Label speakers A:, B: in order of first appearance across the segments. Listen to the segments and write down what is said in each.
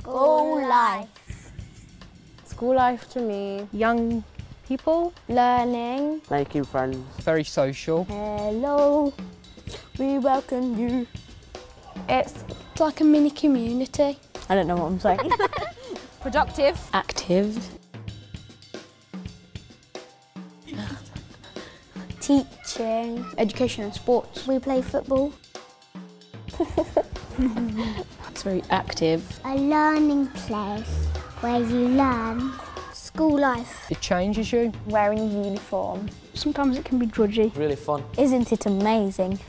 A: School life.
B: School life to me, young people.
A: Learning.
C: Making friends.
D: Very social.
A: Hello, we welcome you.
E: It's
A: like a mini community.
E: I don't know what I'm saying.
B: Productive.
E: Active.
A: Teaching.
E: Education and sports.
A: We play football.
E: It's very active.
A: A learning place where you learn. School life.
D: It changes you.
E: Wearing a uniform.
A: Sometimes it can be drudgy.
C: Really fun.
A: Isn't it amazing?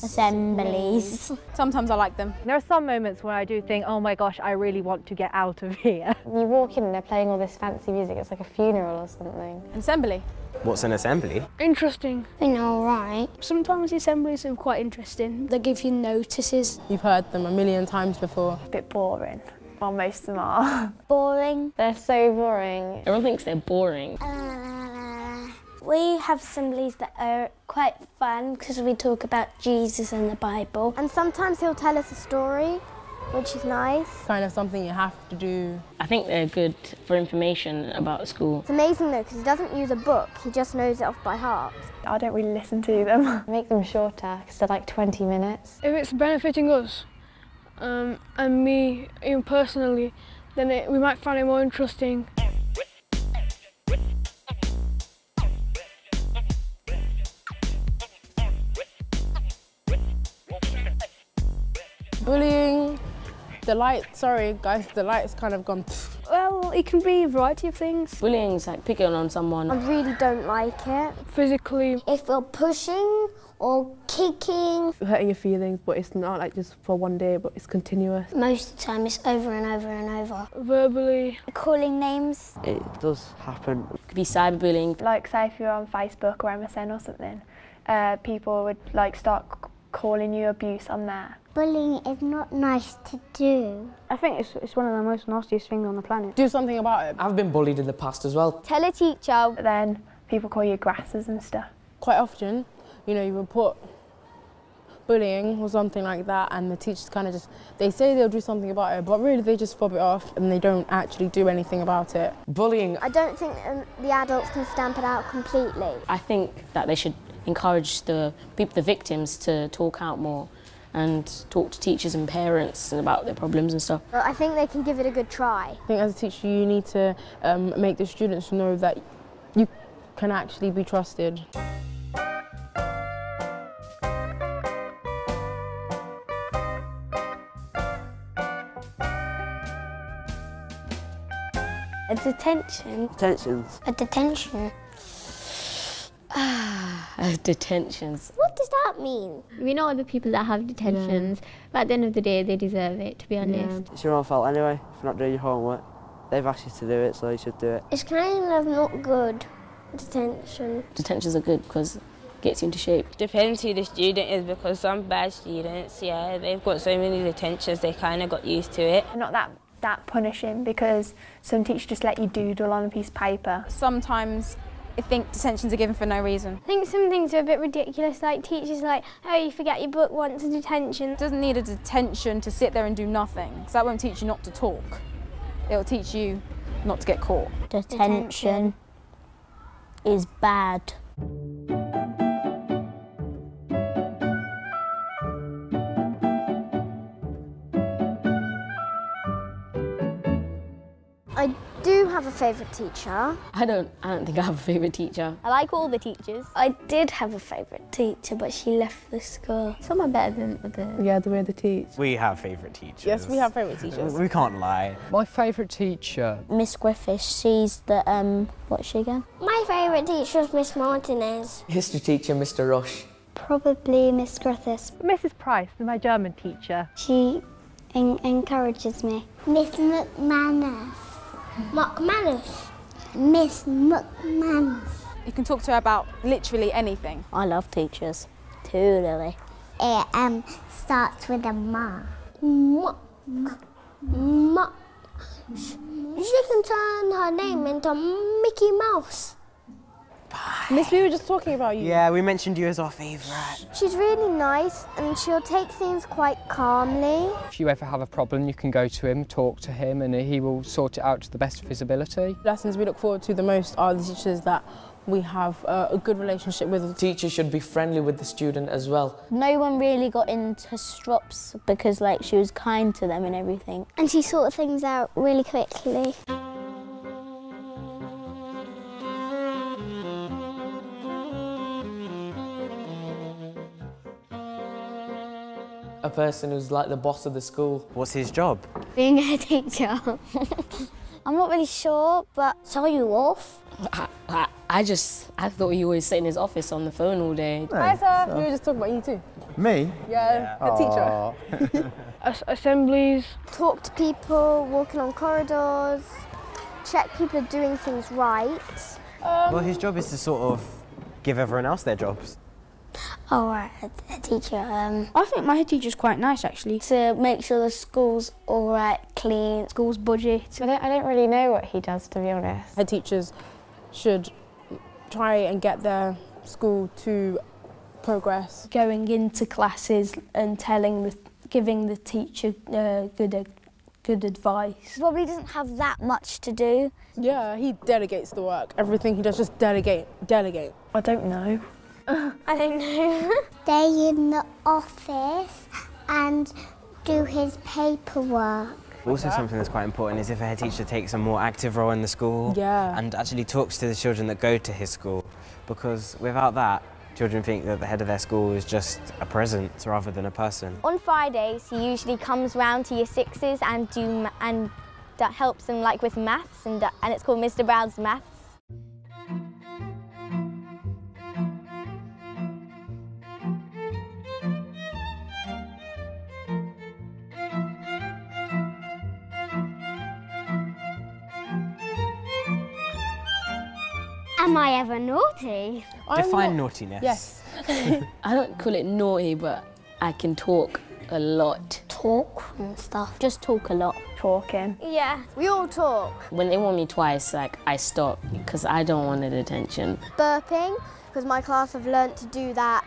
A: Assemblies.
B: Sometimes I like them.
F: There are some moments where I do think, oh my gosh, I really want to get out of here.
G: You walk in and they're playing all this fancy music, it's like a funeral or something.
B: Assembly.
C: What's an assembly?
A: Interesting. They're all right. Sometimes the assemblies are quite interesting. They give you notices.
B: You've heard them a million times before.
E: A bit boring. Well, most of them are.
A: Boring.
G: They're so boring.
E: Everyone thinks they're boring.
A: We have assemblies that are quite fun because we talk about Jesus and the Bible. And sometimes he'll tell us a story, which is nice.
B: Kind of something you have to do.
E: I think they're good for information about school.
A: It's amazing though because he doesn't use a book, he just knows it off by heart.
E: I don't really listen to them.
G: Make them shorter, because they're like 20 minutes.
H: If it's benefiting us, and me personally, then we might find it more interesting.
B: Bullying. The lights kind of gone.
H: Well, it can be a variety of things.
E: Bullying's like picking on someone.
A: I really don't like it.
H: Physically.
A: If we're pushing or kicking.
F: Hurting your feelings, but it's not like just for one day, but it's continuous.
A: Most of the time it's over and over and over.
H: Verbally.
A: Calling names.
C: It does happen.
E: It could be cyberbullying.
I: Like say if you're on Facebook or MSN or something, people would like start calling you abuse on there.
A: Bullying is not nice to do.
H: I think it's one of the most nastiest things on the planet.
B: Do something about it.
C: I've been bullied in the past as well.
A: Tell a teacher.
I: But then people call you grasses and stuff.
B: Quite often, you know, you report bullying or something like that and the teachers kind of just, they say they'll do something about it, but really they just fob it off and they don't actually do anything about it.
C: Bullying.
A: I don't think the adults can stamp it out completely.
E: I think that they should encourage the victims to talk out more and talk to teachers and parents about their problems and stuff.
A: Well, I think they can give it a good try.
B: I think as a teacher you need to make the students know that you can actually be trusted.
A: A detention.
C: Detentions.
A: A detention.
E: Detentions.
A: What does that mean?
J: We know other people that have detentions, but at the end of the day, they deserve it, to be honest.
C: It's your own fault anyway, if you're not doing your homework. They've asked you to do it, so you should do it.
A: It's kind of not good, detention.
E: Detentions are good because it gets you into shape.
K: Depends who the student is, because some bad students, yeah, they've got so many detentions, they kind of got used to it.
I: Not that punishing, because some teachers just let you doodle on a piece of paper.
B: Sometimes I think detentions are given for no reason.
H: I think some things are a bit ridiculous, like teachers like, oh, you forget your book once a detention.
B: It doesn't need a detention to sit there and do nothing, because that won't teach you not to talk. It'll teach you not to get caught.
A: Detention is bad. I do have a favourite teacher.
E: I don't think I have a favourite teacher.
J: I like all the teachers.
A: I did have a favourite teacher, but she left the school.
J: Some are better than others.
F: Yeah, the way they teach.
L: We have favourite teachers.
B: Yes, we have favourite teachers.
L: We can't lie.
D: My favourite teacher.
A: Miss Griffiths, she's the, what's she again? My favourite teacher was Miss Martinez.
C: History teacher, Mr. Rush.
A: Probably Miss Griffiths.
F: Mrs. Price, my German teacher.
A: She encourages me. Miss McManus. McManus. Miss McManus.
B: You can talk to her about literally anything.
A: I love teachers. Too, Lily. It starts with a ma. She can turn her name into Mickey Mouse.
B: Miss, we were just talking about you.
L: Yeah, we mentioned you as our favourite.
A: She's really nice and she'll take things quite calmly.
D: If you ever have a problem, you can go to him, talk to him, and he will sort it out to the best of his ability.
B: Lessons we look forward to the most are the teachers that we have a good relationship with.
M: Teachers should be friendly with the student as well.
A: No one really got into strops because like she was kind to them and everything. And she sorted things out really quickly.
M: A person who's like the boss of the school.
L: What's his job?
A: Being a teacher. I'm not really sure, but tell you off.
E: I thought he always sat in his office on the phone all day.
B: Hi, sir. We were just talking about you too.
N: Me?
B: Yeah, a teacher.
H: Assemblies.
A: Talk to people, walking on corridors, check people are doing things right.
L: Well, his job is to sort of give everyone else their jobs.
A: Oh, right, a teacher.
O: I think my head teacher's quite nice, actually.
A: To make sure the school's all right, clean, school's budget.
G: I don't really know what he does, to be honest.
B: Head teachers should try and get their school to progress.
O: Going into classes and giving the teacher good advice.
A: Probably doesn't have that much to do.
B: Yeah, he delegates the work. Everything he does, just delegate.
F: I don't know.
A: I don't know. Stay in the office and do his paperwork.
L: Also something that's quite important is if a head teacher takes a more active role in the school and actually talks to the children that go to his school, because without that, children think that the head of their school is just a presence rather than a person.
A: On Fridays, he usually comes round to year sixes and that helps them like with maths and it's called Mr. Brown's Maths. Am I ever naughty?
L: Define naughtiness.
B: Yes.
E: I don't call it naughty, but I can talk a lot.
A: Talk and stuff.
E: Just talk a lot.
F: Talking.
A: Yeah, we all talk.
E: When they want me twice, like, I stop because I don't want the detention.
A: Burping, because my class have learnt to do that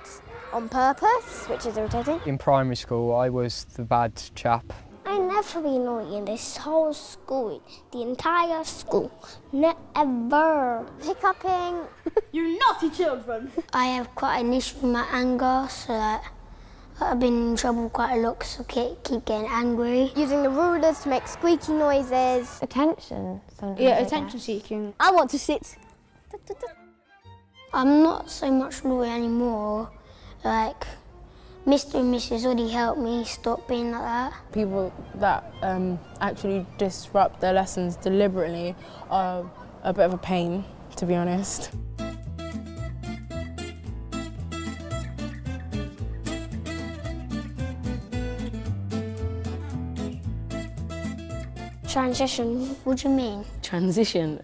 A: on purpose, which is irritating.
D: In primary school, I was the bad chap.
A: I never been naughty in this whole school, the entire school. Never. Hiccuping.
O: You naughty children.
A: I have quite an issue with my anger, so that I've been in trouble quite a lot because I keep getting angry. Using the rulers to make squeaky noises.
G: Attention.
O: Yeah, attention seeking.
A: I want to sit. I'm not so much naughty anymore. Like, Mr. and Mrs. already helped me stop being like that.
B: People that actually disrupt their lessons deliberately are a bit of a pain, to be honest.
A: Transition, what do you mean?
E: Transition?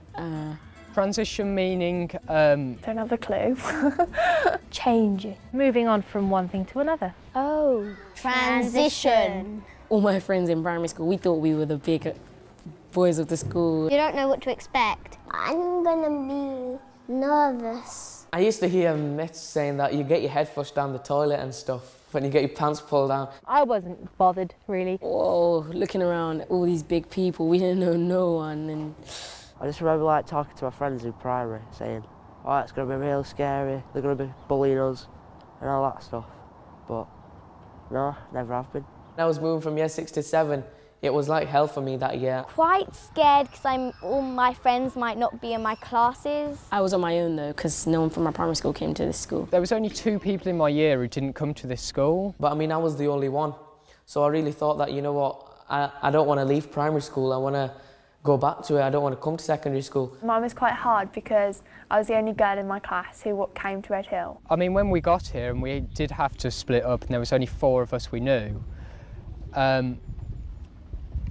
D: Transition meaning...
F: Don't have a clue.
O: Changing.
F: Moving on from one thing to another.
A: Oh, transition.
E: All my friends in primary school, we thought we were the big boys of the school.
A: You don't know what to expect. I'm gonna be nervous.
M: I used to hear myths saying that you get your head flushed down the toilet and stuff when you get your pants pulled down.
F: I wasn't bothered, really.
E: Whoa, looking around, all these big people, we didn't know no one. And
C: I just remember like talking to my friends in primary, saying, "Oh, it's going to be real scary. They're going to be bullying us," and all that stuff. But no, never have been.
M: When I was moving from year 6 to 7, it was like hell for me that year.
A: Quite scared because all my friends might not be in my classes.
E: I was on my own though, because no one from my primary school came to this school.
D: There was only 2 people in my year who didn't come to this school.
M: But I mean, I was the only one. So I really thought that, you know what, I don't want to leave primary school. I want to go back to it. I don't want to come to secondary school.
I: Mine was quite hard because I was the only girl in my class who came to Red Hill.
D: I mean, when we got here and we did have to split up and there was only 4 of us we knew,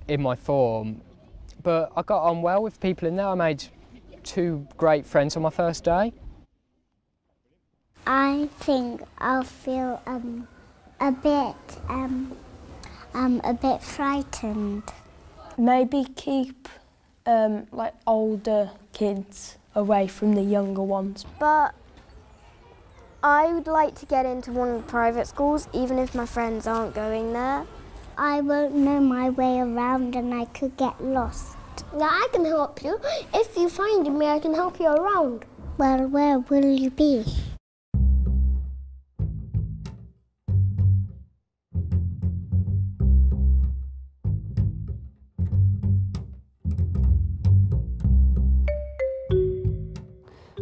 D: in my form, but I got on well with people in there. I made 2 great friends on my first day.
A: I think I'll feel a bit I'm a bit frightened.
O: Maybe keep like older kids away from the younger ones.
A: But I would like to get into one of the private schools, even if my friends aren't going there. I won't know my way around and I could get lost. Yeah, I can help you. If you find me, I can help you around. Well, where will you be?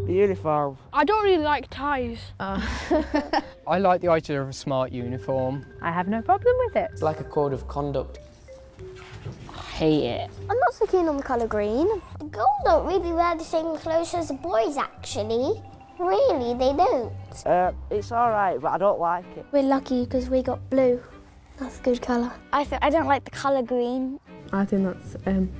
C: The uniform.
H: I don't really like ties.
D: I like the idea of a smart uniform.
F: I have no problem with it.
M: It's like a code of conduct.
E: I hate it.
A: I'm not so keen on the colour green. The girls don't really wear the same clothes as the boys, actually. Really, they don't.
C: It's all right, but I don't like it.
A: We're lucky because we got blue. That's a good colour. I don't like the colour green.
B: I think that's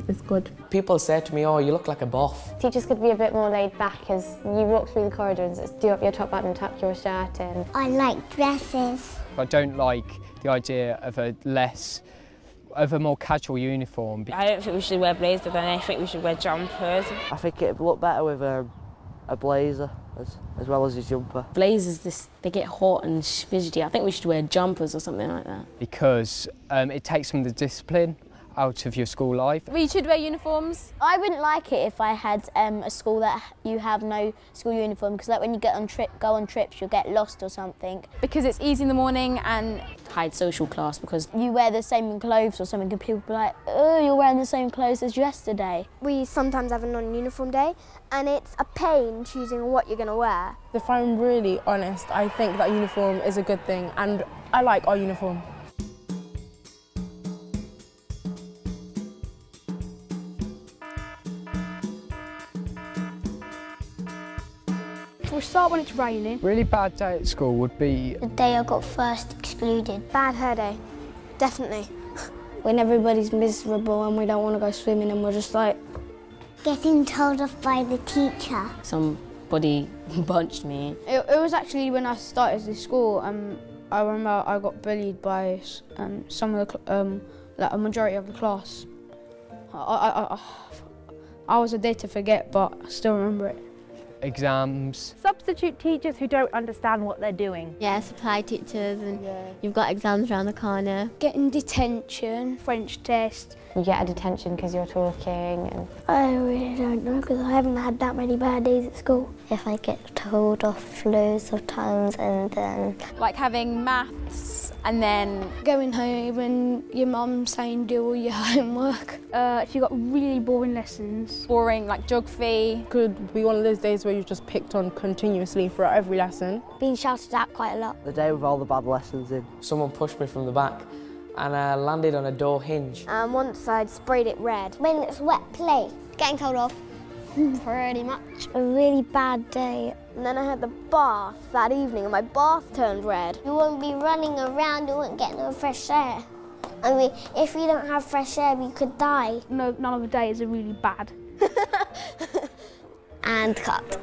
B: it's good.
M: People say to me, oh, you look like a boff.
G: Teachers could be a bit more laid back as you walk through the corridor and just do up your top button, tuck your shirt in.
A: I like dresses.
D: I don't like the idea of a more casual uniform.
K: I don't think we should wear blazers, and I think we should wear jumpers.
C: I think it'd look better with a blazer as well as a jumper.
E: Blazers, they get hot and fidgety. I think we should wear jumpers or something like that.
D: Because it takes some of the discipline out of your school life.
N: We should wear uniforms.
A: I wouldn't like it if I had a school that you have no school uniform, because like when you go on trips, you'll get lost or something.
N: Because it's easy in the morning and
E: hide social class because
A: you wear the same clothes or something and people be like, oh, you're wearing the same clothes as yesterday. We sometimes have a non-uniform day and it's a pain choosing what you're going to wear.
B: If I'm really honest, I think that uniform is a good thing and I like our uniform.
H: We'll start when it's raining.
D: Really bad day at school would be
A: the day I got first excluded. Bad hair day, definitely. When everybody's miserable and we don't want to go swimming and we're just like... getting told off by the teacher.
E: Somebody bunched me.
O: It was actually when I started this school. I remember I got bullied by some of the, like a majority of the class. I was a day to forget, but I still remember it.
D: Exams.
F: Substitute teachers who don't understand what they're doing.
J: Yeah, supply teachers and you've got exams around the corner.
O: Getting detention, French test.
G: You get a detention because you're talking. And
A: I really don't know because I haven't had that many bad days at school. If I get told off loads of times and then...
N: like having maths and then...
O: going home and your mum saying do all your homework.
H: If you got really boring lessons.
N: Boring, like geography.
B: Could be one of those days where you're just picked on continuously throughout every lesson.
A: Being shouted at quite a lot.
C: The day with all the bad lessons in.
M: Someone pushed me from the back and I landed on a door hinge.
A: And once I'd sprayed it red. When it's wet play, getting told off pretty much. A really bad day. And then I had the bath that evening and my bath turned red. You won't be running around, you won't get no fresh air. I mean, if we don't have fresh air, we could die.
H: No, none of the days are really bad.
A: And cut.